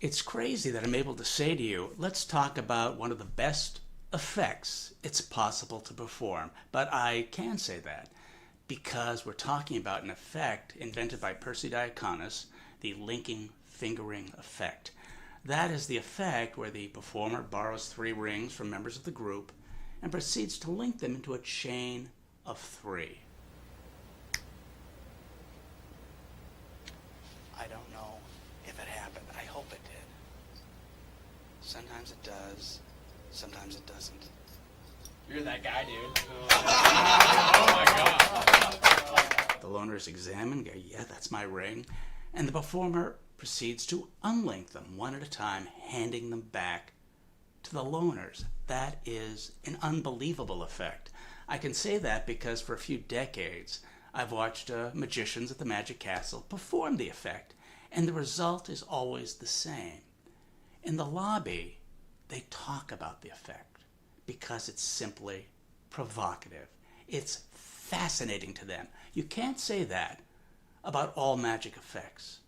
It's crazy that I'm able to say to you, let's talk about one of the best effects it's possible to perform. But I can say that because we're talking about an effect invented by Percy Diaconis, the linking fingering effect. That is the effect where the performer borrows 3 rings from members of the group and proceeds to link them into a chain of 3. I don't know if it happened. I hope it did. Sometimes it does, sometimes it doesn't. You're that guy, dude. Oh my god. The loners examine, go, yeah, that's my ring. And the performer proceeds to unlink them one at a time, handing them back to the loners. That is an unbelievable effect. I can say that because for a few decades, I've watched magicians at the Magic Castle perform the effect, and the result is always the same. In the lobby, they talk about the effect because it's simply provocative. It's fascinating to them. You can't say that about all magic effects.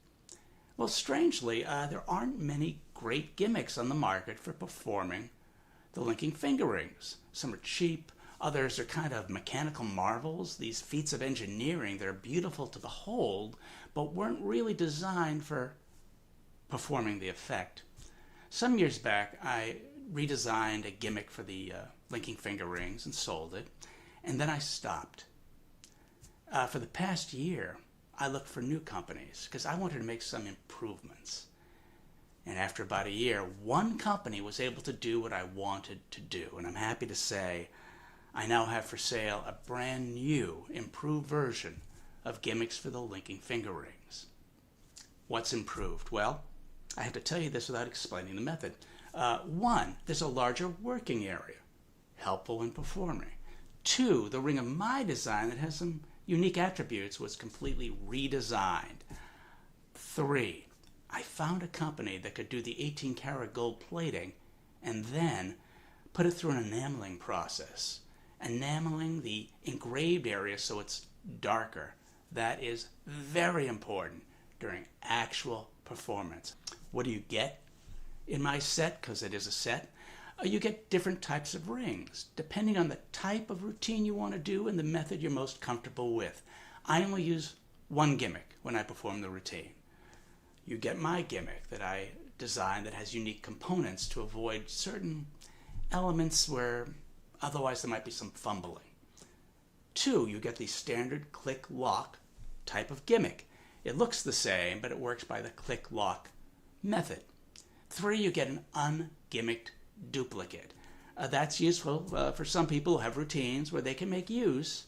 Well, strangely, there aren't many great gimmicks on the market for performing the linking finger rings. Some are cheap, others are kind of mechanical marvels, these feats of engineering that are beautiful to behold, but weren't really designed for performing the effect. Some years back, I redesigned a gimmick for the linking finger rings and sold it, and then I stopped. For the past year, I looked for new companies because I wanted to make some improvements. And after about a year, one company was able to do what I wanted to do. And I'm happy to say I now have for sale a brand new, improved version of gimmicks for the linking finger rings. What's improved? Well, I have to tell you this without explaining the method. 1, there's a larger working area, helpful in performing. 2, the ring of my design that has some unique attributes was completely redesigned. 3, I found a company that could do the 18-karat gold plating and then put it through an enameling process. Enameling the engraved area so it's darker. That is very important during actual performance. What do you get in my set? Because it is a set. You get different types of rings, depending on the type of routine you want to do and the method you're most comfortable with. I only use one gimmick when I perform the routine. You get my gimmick that I designed that has unique components to avoid certain elements where otherwise there might be some fumbling. 2, you get the standard click-lock type of gimmick. It looks the same, but it works by the click-lock method. 3, you get an ungimmicked duplicate. That's useful for some people who have routines where they can make use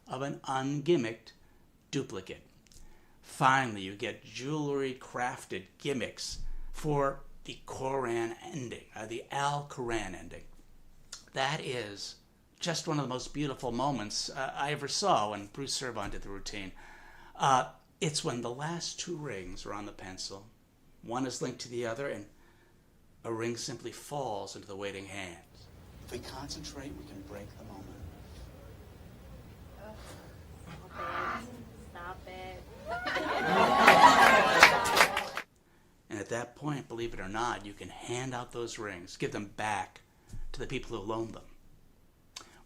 of an ungimmicked duplicate. Finally, you get jewelry crafted gimmicks for the Koran ending, the Al-Quran ending. That is just one of the most beautiful moments I ever saw when Bruce Servon did the routine. It's when the last 2 rings are on the pencil, one is linked to the other, and a ring simply falls into the waiting hands. If we concentrate, we can break the moment. Stop it. And at that point, believe it or not, you can hand out those rings, give them back to the people who loaned them.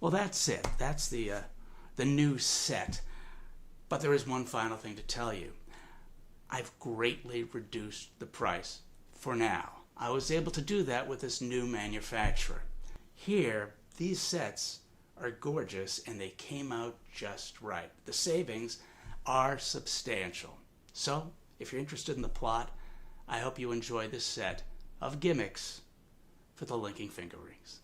Well, that's it. That's the new set. But there is one final thing to tell you. I've greatly reduced the price for now. I was able to do that with this new manufacturer. Here, these sets are gorgeous and they came out just right. The savings are substantial. So, if you're interested in the plot, I hope you enjoy this set of gimmicks for the linking finger rings.